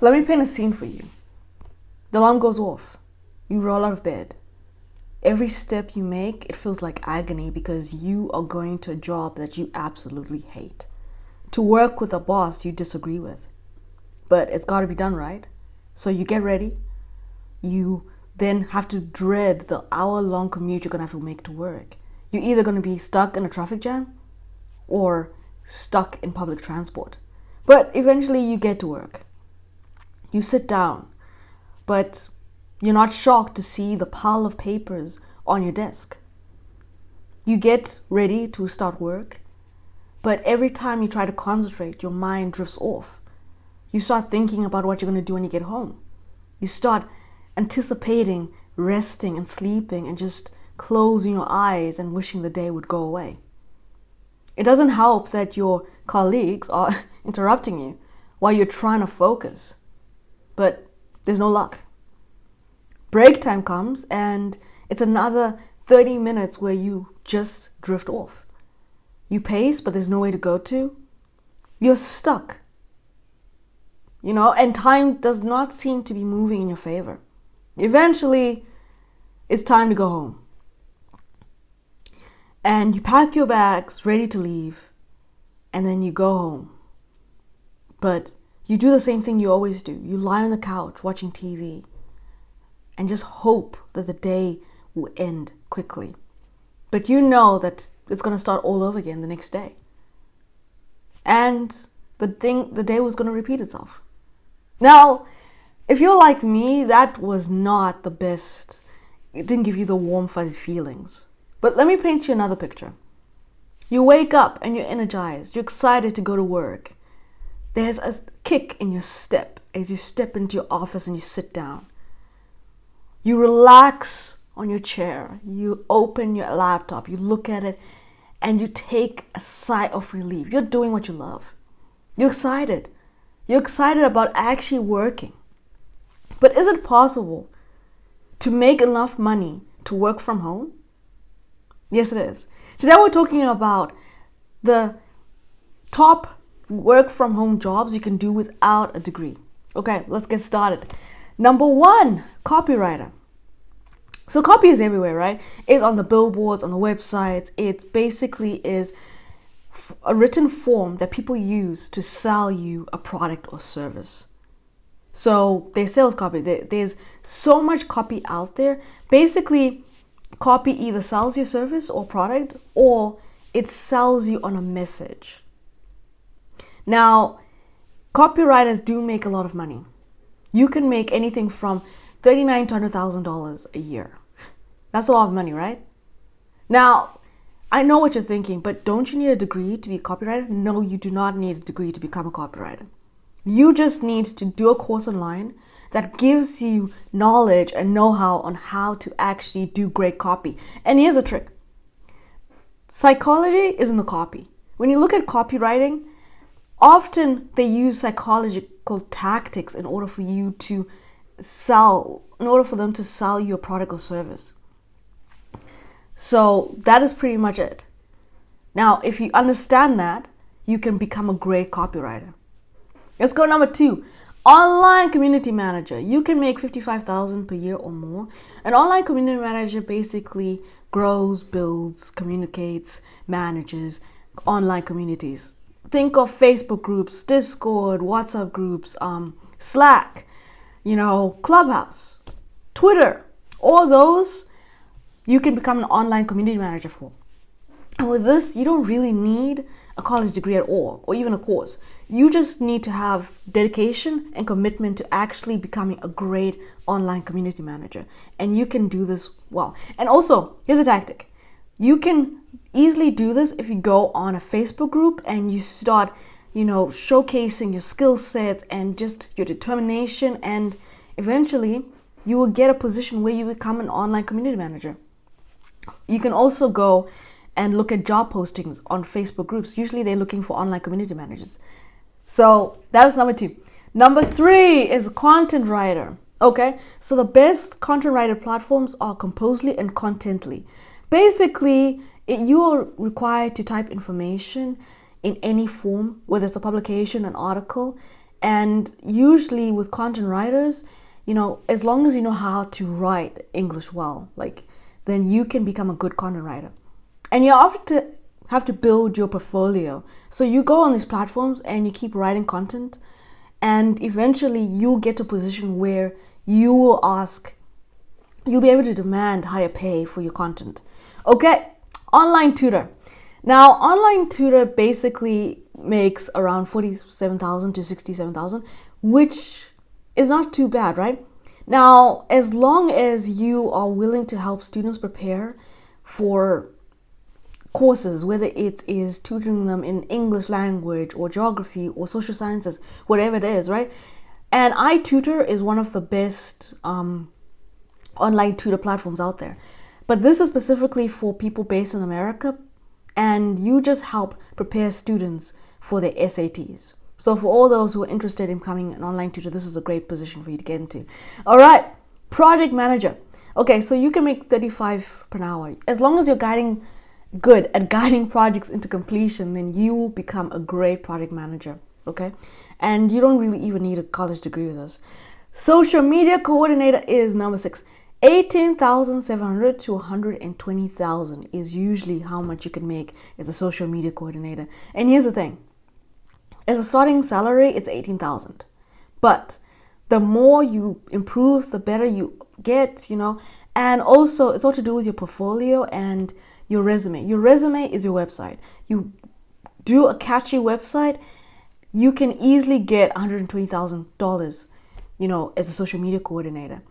Let me paint a scene for you. The alarm goes off. You roll out of bed. Every step you make, it feels like agony because you are going to a job that you absolutely hate. To work with a boss you disagree with. But it's got to be done, right? So you get ready. You then have to dread the hour-long commute you're going to have to make to work. You're either going to be stuck in a traffic jam or stuck in public transport. But eventually you get to work. You sit down, but you're not shocked to see the pile of papers on your desk. You get ready to start work, but every time you try to concentrate, your mind drifts off. You start thinking about what you're going to do when you get home. You start anticipating resting and sleeping and just closing your eyes and wishing the day would go away. It doesn't help that your colleagues are interrupting you while you're trying to focus, but there's no luck. Break time comes and it's another 30 minutes where you just drift off. You pace, but there's nowhere to go to. You're stuck. And time does not seem to be moving in your favor. Eventually, it's time to go home. And you pack your bags, ready to leave, and then you go home. But you do the same thing you always do. You lie on the couch watching TV and just hope that the day will end quickly. But you know that it's going to start all over again the next day. And the day was going to repeat itself. Now, if you're like me, that was not the best. It didn't give you the warm, fuzzy feelings. But let me paint you another picture. You wake up and you're energized. You're excited to go to work. There's a kick in your step as you step into your office and you sit down. You relax on your chair. You open your laptop. You look at it and you take a sigh of relief. You're doing what you love. You're excited. You're excited about actually working. But is it possible to make enough money to work from home? Yes, it is. Today we're talking about the top work from home jobs you can do without a degree. Okay, let's get started. Number 1, copywriter. So copy is everywhere, right? It's on the billboards, on the websites. It basically is a written form that people use to sell you a product or service. So there's sales copy. There's so much copy out there. Basically, copy either sells your service or product or it sells you on a message. Now, copywriters do make a lot of money. You can make anything from $39,000 to $100,000 a year. That's a lot of money, right? Now, I know what you're thinking, but don't you need a degree to be a copywriter? No, you do not need a degree to become a copywriter. You just need to do a course online that gives you knowledge and know-how on how to actually do great copy. And here's a trick. Psychology is in the copy. When you look at copywriting, often they use psychological tactics in order for them to sell you a product or service. So that is pretty much it. Now, if you understand that, you can become a great copywriter. Let's go number 2. Online community manager. You can make $55,000 per year or more. An online community manager basically grows, builds, communicates, manages online communities. Think of Facebook groups, Discord, WhatsApp groups, Slack, Clubhouse, Twitter. All those you can become an online community manager for. And with this, you don't really need a college degree at all, or even a course. You just need to have dedication and commitment to actually becoming a great online community manager. And you can do this well. And also, here's a tactic. You can easily do this if you go on a Facebook group and you start, showcasing your skill sets and just your determination. And eventually, you will get a position where you become an online community manager. You can also go and look at job postings on Facebook groups. Usually they're looking for online community managers. So that is number 2. Number 3 is content writer. Okay, so the best content writer platforms are Composely and Contently. Basically, you are required to type information in any form, whether it's a publication, an article, And usually with content writers, as long as you know how to write English well, then you can become a good content writer. And you have to build your portfolio. So you go on these platforms and you keep writing content, and eventually you'll get to a position where you'll be able to demand higher pay for your content. Okay, online tutor. Now, online tutor basically makes around 47,000 to 67,000, which is not too bad, right? Now, as long as you are willing to help students prepare for courses, whether it is tutoring them in English language or geography or social sciences, whatever it is, right? And iTutor is one of the best online tutor platforms out there. But this is specifically for people based in America, and you just help prepare students for their SATs. So for all those who are interested in becoming an online tutor, this is a great position for you to get into. All right, project manager. Okay, so you can make 35 per hour. As long as you're good at guiding projects into completion, then you will become a great project manager, okay? And you don't really even need a college degree with this. Social media coordinator is number 6. 18,700 to 120,000 is usually how much you can make as a social media coordinator. And here's the thing. As a starting salary, it's 18,000. But the more you improve, the better you get, And also, it's all to do with your portfolio and your resume. Your resume is your website. You do a catchy website, you can easily get $120,000, as a social media coordinator.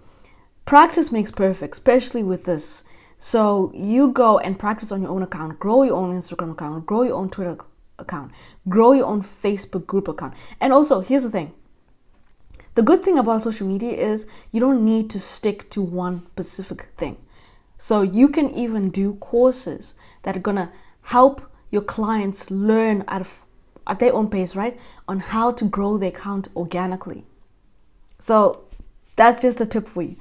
Practice makes perfect, especially with this. So you go and practice on your own account, grow your own Instagram account, grow your own Twitter account, grow your own Facebook group account. And also, here's the thing. The good thing about social media is you don't need to stick to one specific thing. So you can even do courses that are going to help your clients learn at their own pace, right? On how to grow their account organically. So that's just a tip for you.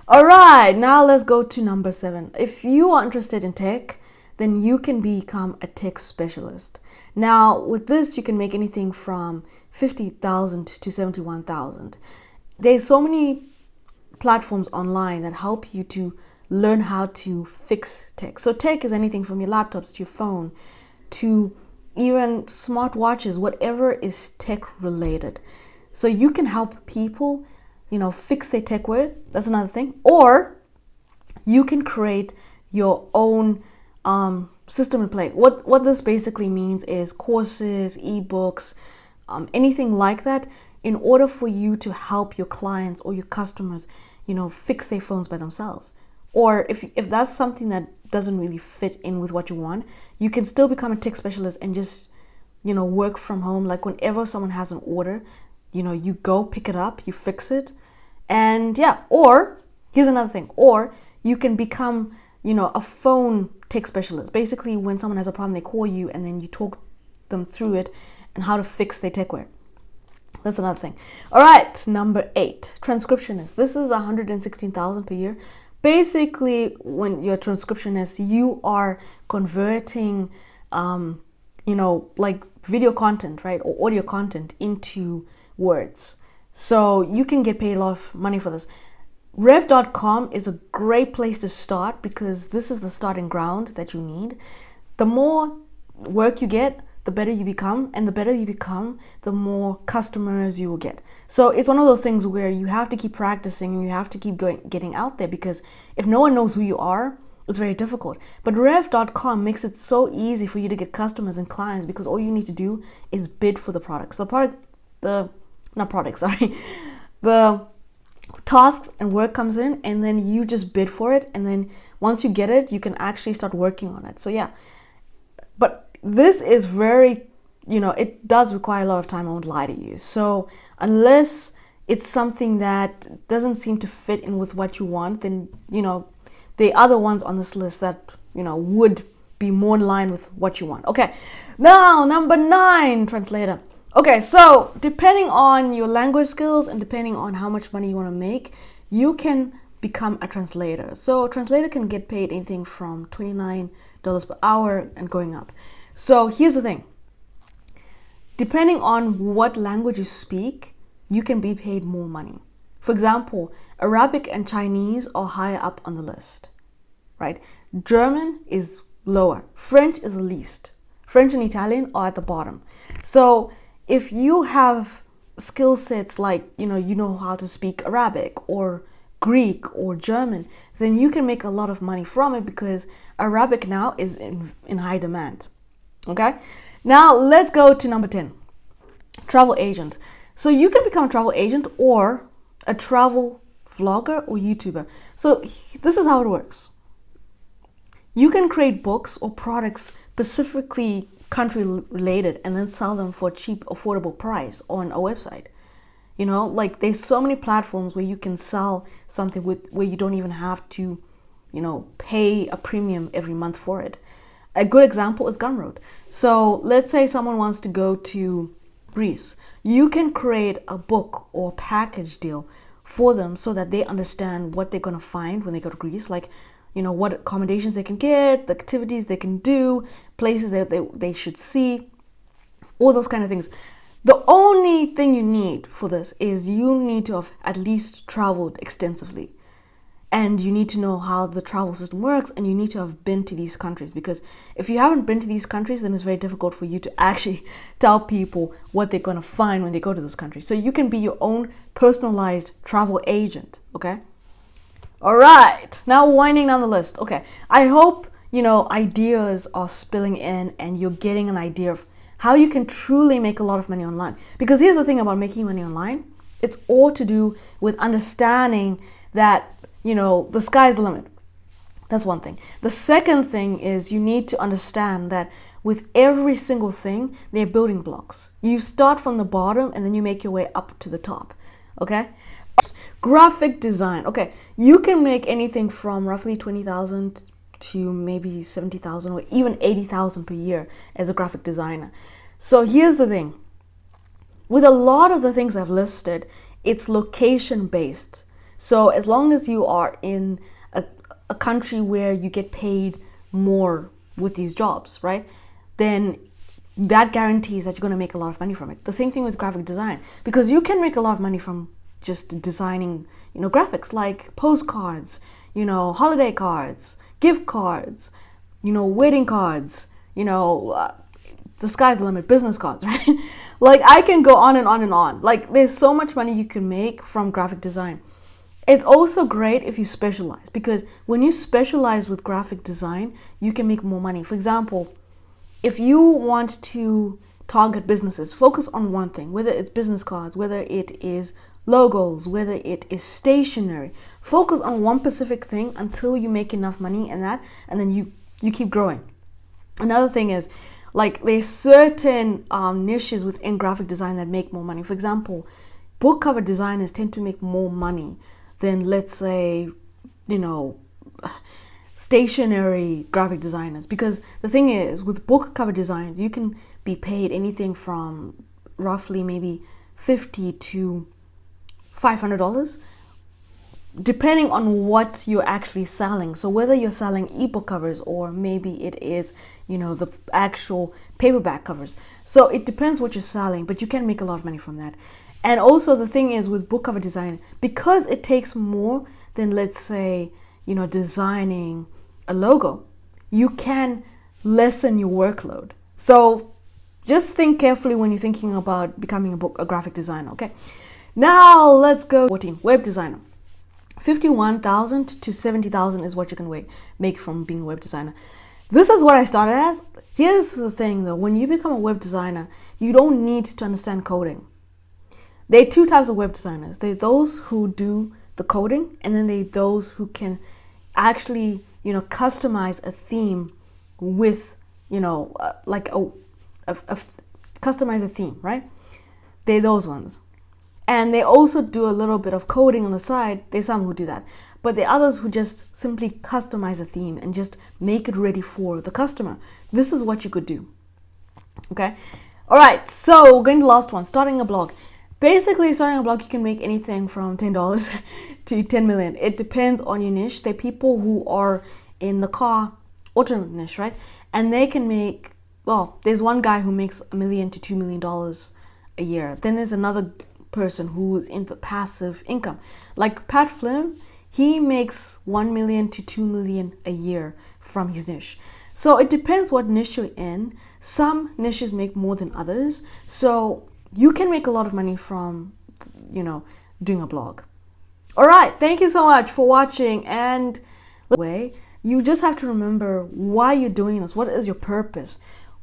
All right, now let's go to number 7. If you are interested in tech, then you can become a tech specialist. Now, with this, you can make anything from 50,000 to 71,000. There's so many platforms online that help you to learn how to fix tech. So tech is anything from your laptops to your phone to even smartwatches, whatever is tech related. So you can help people, fix their techware. That's another thing. Or you can create your own system and play. What this basically means is courses, ebooks, anything like that, in order for you to help your clients or your customers, fix their phones by themselves. Or if that's something that doesn't really fit in with what you want, you can still become a tech specialist and just, work from home. Like whenever someone has an order, you go pick it up, you fix it. And yeah, or here's another thing, or you can become, a phone tech specialist. Basically, when someone has a problem, they call you and then you talk them through it and how to fix their techware. That's another thing. All right, number 8, transcriptionist. This is 116,000 per year. Basically, when you're a transcriptionist, you are converting, video content, right, or audio content into words. So you can get paid a lot of money for this. Revcom is a great place to start because this is the starting ground that you need. The more work you get, the better you become, and the better you become, the more customers you will get. So it's one of those things where you have to keep practicing and you have to keep getting out there, because if no one knows who you are, it's very difficult. But Revcom makes it so easy for you to get customers and clients, because all you need to do is bid for the products. The tasks and work comes in, and then you just bid for it, and then once you get it, you can actually start working on it. So yeah, but this is very, it does require a lot of time, I won't lie to you. So unless it's something that doesn't seem to fit in with what you want, then, the other ones on this list that, would be more in line with what you want. Okay, now number 9, translator. Okay, so depending on your language skills and depending on how much money you want to make, you can become a translator. So a translator can get paid anything from $29 per hour and going up. So here's the thing. Depending on what language you speak, you can be paid more money. For example, Arabic and Chinese are higher up on the list, right? German is lower. French is the least. French and Italian are at the bottom. So if you have skill sets like, you know how to speak Arabic or Greek or German, then you can make a lot of money from it because Arabic now is in high demand. Okay? Now let's go to number 10. Travel agent. So you can become a travel agent or a travel vlogger or YouTuber. So this is how it works. You can create books or products specifically country related and then sell them for a cheap, affordable price on a website. Like there's so many platforms where you can sell something where you don't even have to, pay a premium every month for it. A good example is Gumroad. So let's say someone wants to go to Greece. You can create a book or package deal for them so that they understand what they're going to find when they go to Greece, like, what accommodations they can get, the activities they can do, places that they should see, all those kind of things. The only thing you need for this is you need to have at least traveled extensively. And you need to know how the travel system works, and you need to have been to these countries, because if you haven't been to these countries, then it's very difficult for you to actually tell people what they're going to find when they go to those countries. So you can be your own personalized travel agent, okay? All right, now winding down the list. Okay, I hope, ideas are spilling in and you're getting an idea of how you can truly make a lot of money online. Because here's the thing about making money online. It's all to do with understanding that the sky's the limit. That's one thing. The second thing is you need to understand that with every single thing, they're building blocks. You start from the bottom and then you make your way up to the top. Okay? Graphic design. Okay, you can make anything from roughly 20,000 to maybe 70,000 or even 80,000 per year as a graphic designer. So here's the thing. With a lot of the things I've listed, it's location based. So as long as you are in a country where you get paid more with these jobs, right, then that guarantees that you're going to make a lot of money from it. The same thing with graphic design, because you can make a lot of money from just designing, graphics like postcards, holiday cards, gift cards, wedding cards, the sky's the limit, business cards, right? Like I can go on and on and on. Like there's so much money you can make from graphic design. It's also great if you specialize, because when you specialize with graphic design, you can make more money. For example, if you want to target businesses, focus on one thing, whether it's business cards, whether it is logos, whether it is stationery. Focus on one specific thing until you make enough money in that, and then you keep growing. Another thing is, like, there's certain niches within graphic design that make more money. For example, book cover designers tend to make more money than, let's say, stationery graphic designers. Because the thing is, with book cover designs, you can be paid anything from roughly maybe $50 to $500, depending on what you're actually selling. So whether you're selling ebook covers or maybe it is, the actual paperback covers. So it depends what you're selling, but you can make a lot of money from that. And also the thing is with book cover design, because it takes more than, let's say, designing a logo, you can lessen your workload. So just think carefully when you're thinking about becoming a graphic designer, okay? Now let's go 14, web designer. 51,000 to 70,000 is what you can make from being a web designer. This is what I started as. Here's the thing though, when you become a web designer, you don't need to understand coding. There are two types of web designers. There are those who do the coding, and then there are those who can actually, customize a theme with, customize a theme, right? They're those ones. And they also do a little bit of coding on the side. There's some who do that. But there are others who just simply customize a theme and just make it ready for the customer. This is what you could do. Okay? All right, so going to the last one, starting a blog. Basically, starting a blog, you can make anything from $10 to 10 million. It depends on your niche. There are people who are in the car auto niche, right? And they can make, there's one guy who makes $1 million to $2 million a year. Then there's another person who's into passive income. Like Pat Flynn, he makes 1 million to 2 million a year from his niche. So it depends what niche you're in. Some niches make more than others. So you can make a lot of money from, doing a blog. All right, thank you so much for watching. And you just have to remember why you're doing this. What is your purpose?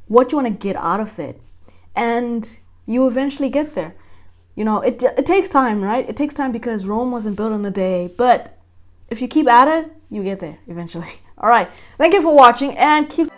What you want to get out of it? And you eventually get there. It takes time, right? It takes time because Rome wasn't built in a day. But if you keep at it, you get there eventually. All right, thank you for watching and keep